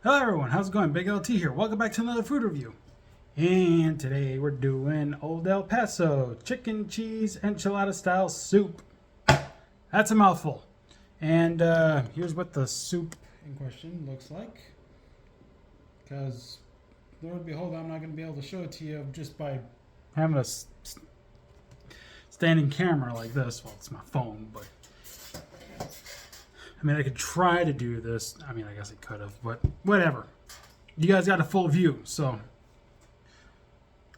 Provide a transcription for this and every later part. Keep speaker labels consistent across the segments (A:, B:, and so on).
A: Hello everyone, how's it going? BigLT here. Welcome back to another food review. And today we're doing Old El Paso chicken cheese enchilada style soup. That's a mouthful. And here's what the soup in question looks like. Because, Lord behold, I'm not going to be able to show it to you just by having a standing camera like this. Well, it's my phone, but I mean, I could try to do this. I mean, I guess I could have, but whatever. You guys got a full view, so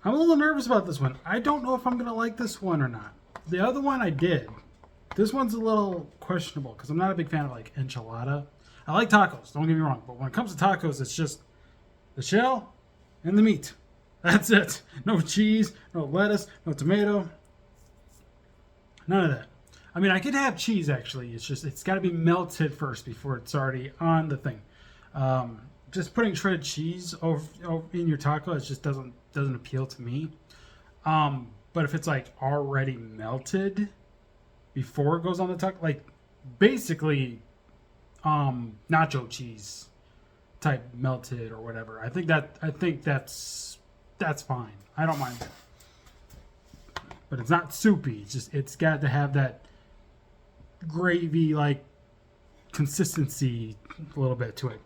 A: I'm a little nervous about this one. I don't know if I'm going to like this one or not. The other one I did. This one's a little questionable because I'm not a big fan of like enchilada. I like tacos, don't get me wrong, but when it comes to tacos, it's just the shell and the meat. That's it. No cheese, no lettuce, no tomato. None of that. I mean, I could have cheese actually. It's just it's got to be melted first before it's already on the thing. Just putting shredded cheese over in your taco, it just doesn't appeal to me. But if it's like already melted before it goes on the taco, like basically nacho cheese type melted or whatever, I think that's fine. I don't mind that. But it's not soupy. It's got to have that gravy like consistency a little bit to it.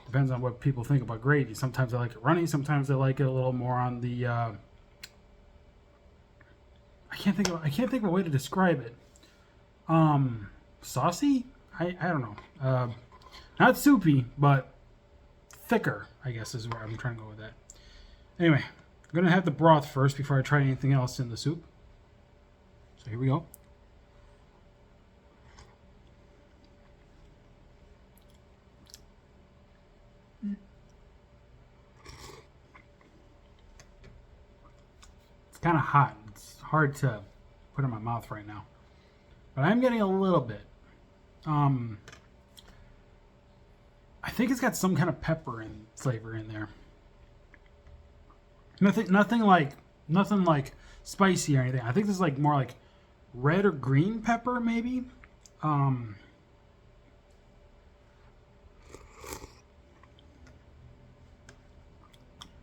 A: Depends on what people think about gravy. Sometimes I like it runny, sometimes I like it a little more on the I can't think of a way to describe it. Saucy? I don't know. Not soupy, but thicker, I guess is where I'm trying to go with that. Anyway, I'm gonna have the broth first before I try anything else in the soup. So here we go. It's kind of hot. It's hard to put in my mouth right now, but I'm getting a little bit. I think it's got some kind of pepper and flavor in there. Nothing like spicy or anything. I think this is like more like red or green pepper, maybe.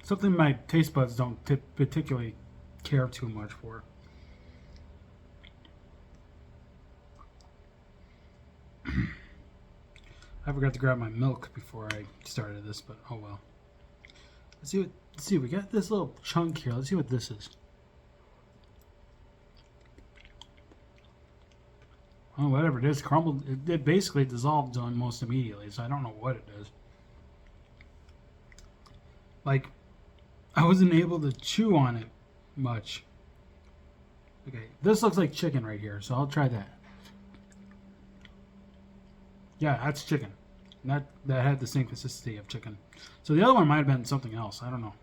A: Something my taste buds don't particularly care too much for. I forgot to grab my milk before I started this, but oh well. Let's see. We got this little chunk here. Let's see what this is. Oh, whatever it is, crumbled. It basically dissolved almost immediately, so I don't know what it is. Like, I wasn't able to chew on it much. Okay, this looks like chicken right here, so I'll try that. Yeah, that's chicken. That had the same consistency of chicken. So the other one might have been something else. I don't know.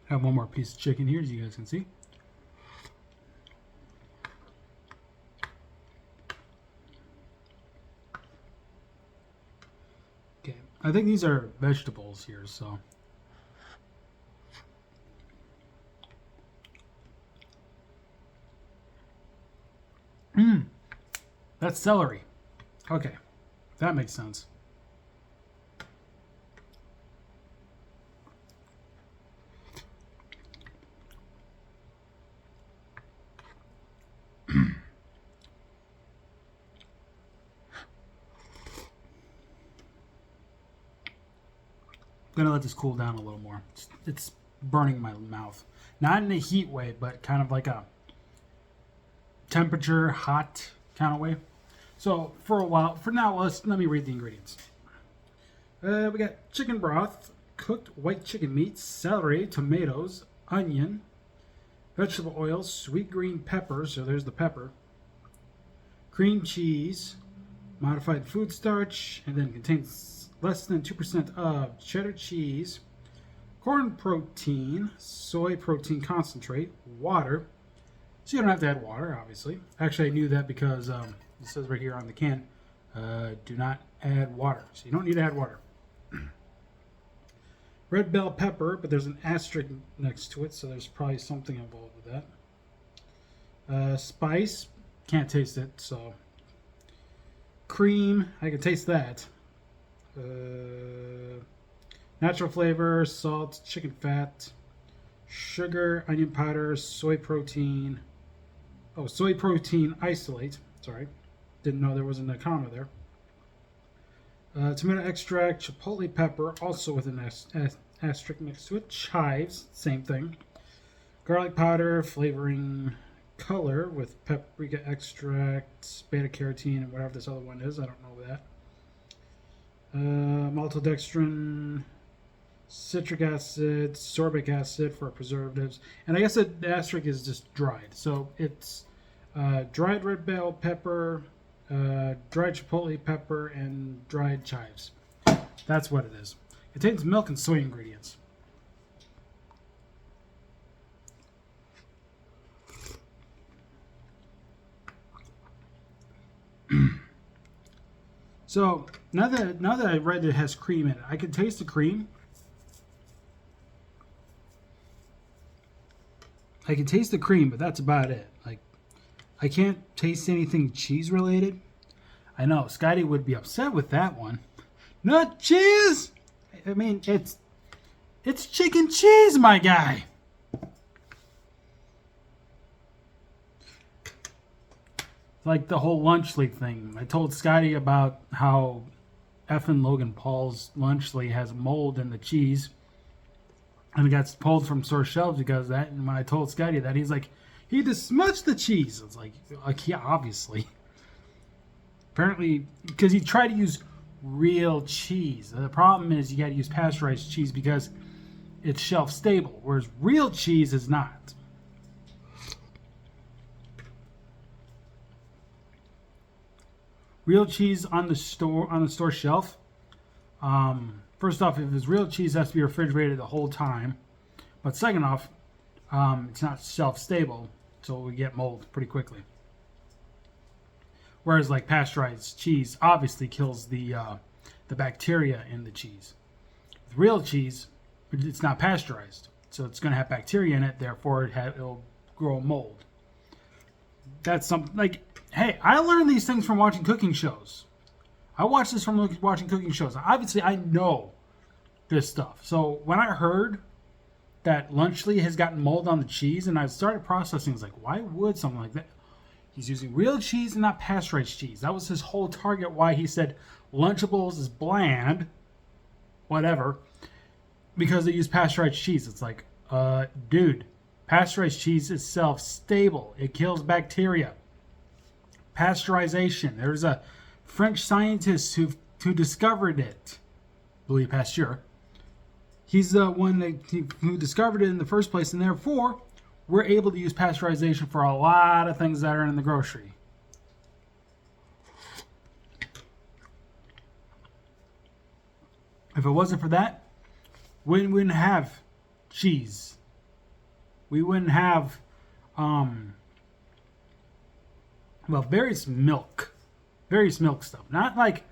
A: I have one more piece of chicken here, as you guys can see. Okay, I think these are vegetables here, so. That's celery. Okay, that makes sense. I'm gonna let this cool down a little more. It's burning my mouth. Not in a heat way, but kind of like a temperature hot kind of way. So for now, let me read the ingredients. We got chicken broth, cooked white chicken meat, celery, tomatoes, onion, vegetable oil, sweet green pepper, so there's the pepper, cream cheese, modified food starch, and then contains less than 2% of cheddar cheese, corn protein, soy protein concentrate, water. So you don't have to add water, obviously. Actually, I knew that because it says right here on the can, do not add water. So you don't need to add water. Red bell pepper, but there's an asterisk next to it, so there's probably something involved with that. Spice, can't taste it, so. Cream, I can taste that. Natural flavor, salt, chicken fat, sugar, onion powder, soy protein. Oh, soy protein isolate. Sorry. Didn't know there wasn't a comma there. Tomato extract, chipotle pepper, also with an asterisk next to it. Chives, same thing. Garlic powder, flavoring color with paprika extract, beta carotene, and whatever this other one is. I don't know that. Maltodextrin, citric acid, sorbic acid for preservatives. And I guess the asterisk is just dried. So it's dried red bell pepper, dried chipotle pepper, and dried chives. That's what it is. It contains milk and soy ingredients. So now that I read that it has cream in it, I can taste the cream. I can taste the cream, but that's about it. Like, I can't taste anything cheese related. I know Scotty would be upset with that one. Not cheese. I mean, it's chicken cheese, my guy. Like the whole lunchly thing. I told Scotty about how effing Logan Paul's lunchly has mold in the cheese. And it got pulled from store shelves because of that. And when I told Scotty that, he's like, he just smudged the cheese. It's like yeah, obviously. Apparently, because he tried to use real cheese. The problem is you got to use pasteurized cheese because it's shelf stable, whereas real cheese is not. Real cheese on the store shelf. First off, if it's real cheese, it has to be refrigerated the whole time. But second off, it's not shelf stable, so we get mold pretty quickly. Whereas like pasteurized cheese obviously kills the bacteria in the cheese. With real cheese, it's not pasteurized, so it's going to have bacteria in it. Therefore, it'll grow mold. That's something like. Hey, I learned these things from watching cooking shows. I watched this from watching cooking shows. Obviously, I know this stuff. So when I heard that Lunchly has gotten mold on the cheese, and I started processing, it's like, why would something like that? He's using real cheese and not pasteurized cheese. That was his whole target. Why he said Lunchables is bland, whatever, because they use pasteurized cheese. It's like, dude, pasteurized cheese is self-stable. It kills bacteria. Pasteurization. There's a French scientist who discovered it, Louis Pasteur. He's the one who discovered it in the first place, and therefore we're able to use pasteurization for a lot of things that are in the grocery. If it wasn't for that, we wouldn't have cheese. We wouldn't have various milk stuff. Not like,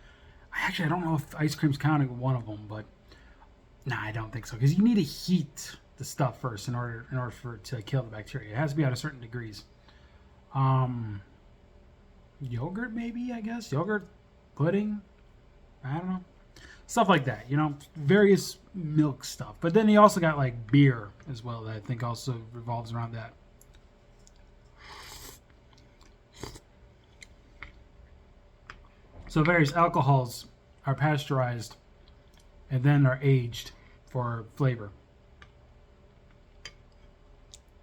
A: actually, I don't know if ice cream's counting one of them, but nah, I don't think so. Because you need to heat the stuff first in order for it to kill the bacteria. It has to be at a certain degrees. Yogurt, maybe, I guess. Yogurt, pudding, I don't know. Stuff like that, various milk stuff. But then he also got like beer as well that I think also revolves around that. So various alcohols are pasteurized and then are aged for flavor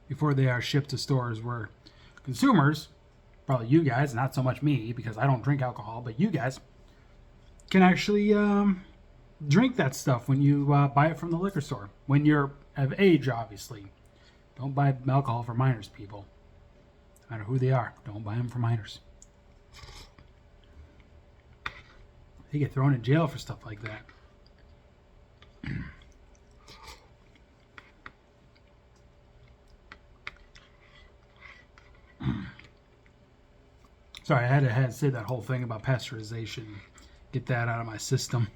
A: before they are shipped to stores where consumers, probably you guys, not so much me because I don't drink alcohol, but you guys can actually drink that stuff when you buy it from the liquor store. When you're of age, obviously. Don't buy alcohol for minors, people. No matter who they are, don't buy them for minors. They get thrown in jail for stuff like that. Sorry, I had to say that whole thing about pasteurization. Get that out of my system.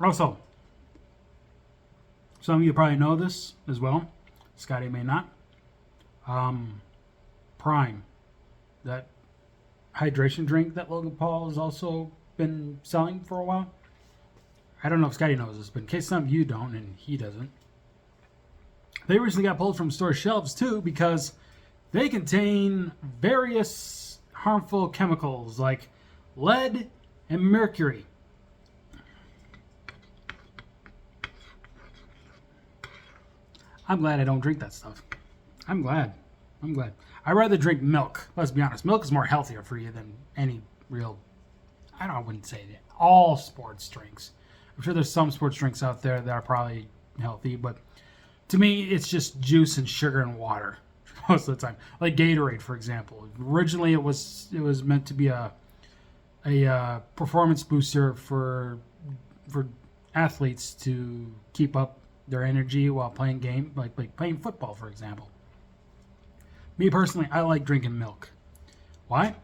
A: Also, some of you probably know this as well. Scotty may not. Prime. That hydration drink that Logan Paul has also been selling for a while. I don't know if Scotty knows this, but in case some of you don't and he doesn't, they recently got pulled from store shelves too because they contain various harmful chemicals like lead and mercury. I'm glad I don't drink that stuff. I'm glad. I'd rather drink milk. Let's be honest. Milk is more healthier for you than any real, I wouldn't say that. All sports drinks. I'm sure there's some sports drinks out there that are probably healthy, but to me, it's just juice and sugar and water most of the time. Like Gatorade, for example. Originally, it was meant to be a performance booster for athletes to keep up their energy while playing like playing football, for example. Me personally, I like drinking milk. Why?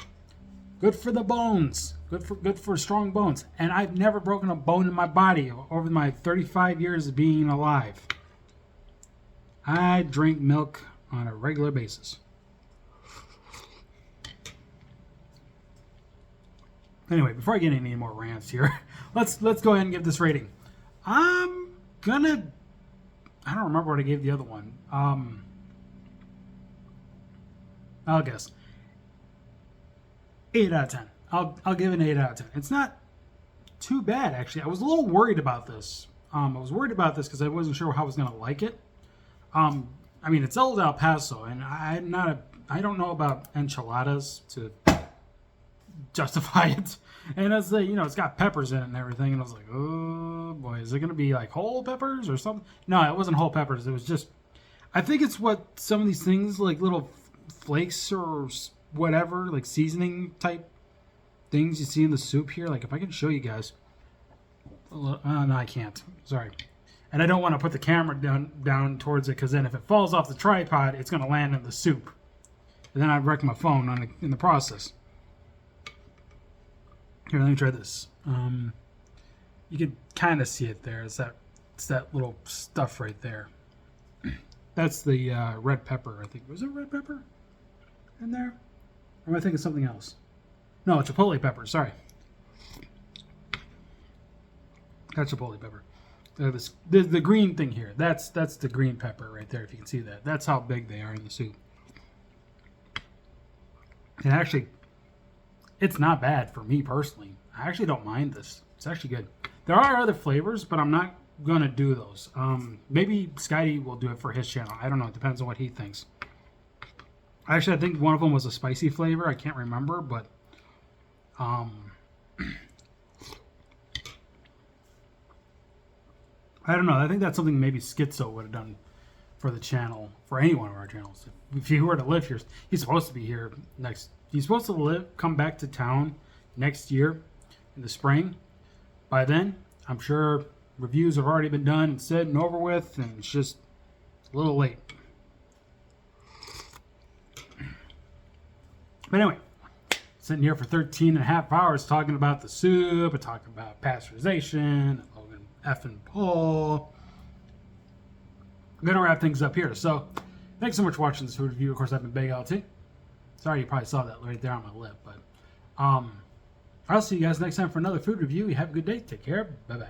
A: Good for the bones. Good for strong bones. And I've never broken a bone in my body over my 35 years of being alive. I drink milk on a regular basis. Anyway, before I get any more rants here, let's go ahead and give this rating. I don't remember what I gave the other one. I'll guess 8 out of 10. I'll give it an 8 out of 10. It's not too bad, actually. I was a little worried about this. I was worried about this because I wasn't sure how I was going to like it. I mean, it's old El Paso, and I don't know about enchiladas to justify it. And as it's got peppers in it and everything, and I was like, oh boy, is it going to be like whole peppers or something? No, it wasn't whole peppers. It was just, I think it's what some of these things, like little flakes or whatever, like seasoning type things you see in the soup here. Like if I can show you guys. No, I can't. Sorry. And I don't want to put the camera down towards it because then if it falls off the tripod, it's going to land in the soup. And then I'd wreck my phone in the process. Here, let me try this. You can kind of see it there. It's that little stuff right there. That's the red pepper, I think. Was it red pepper in there? Or am I thinking something else? No, chipotle pepper. Sorry. That's chipotle pepper. The green thing here. That's the green pepper right there, if you can see that. That's how big they are in the soup. And actually, it's not bad for me personally. I actually don't mind this. It's actually good. There are other flavors, but I'm not going to do those. Maybe Skydie will do it for his channel. I don't know. It depends on what he thinks. Actually, I think one of them was a spicy flavor. I can't remember, but I don't know. I think that's something maybe Schizo would have done for the channel, for any one of our channels. If he were to live here, he's supposed to be here next. He's supposed to come back to town next year in the spring. By then, I'm sure reviews have already been done and said and over with, and it's just a little late. But anyway, sitting here for 13 and a half hours talking about the soup and talking about pasteurization and Logan effing Paul. I'm going to wrap things up here. So, thanks so much for watching this food review. Of course, I've been BigLT. Sorry you probably saw that right there on my lip. But I'll see you guys next time for another food review. You have a good day. Take care. Bye-bye.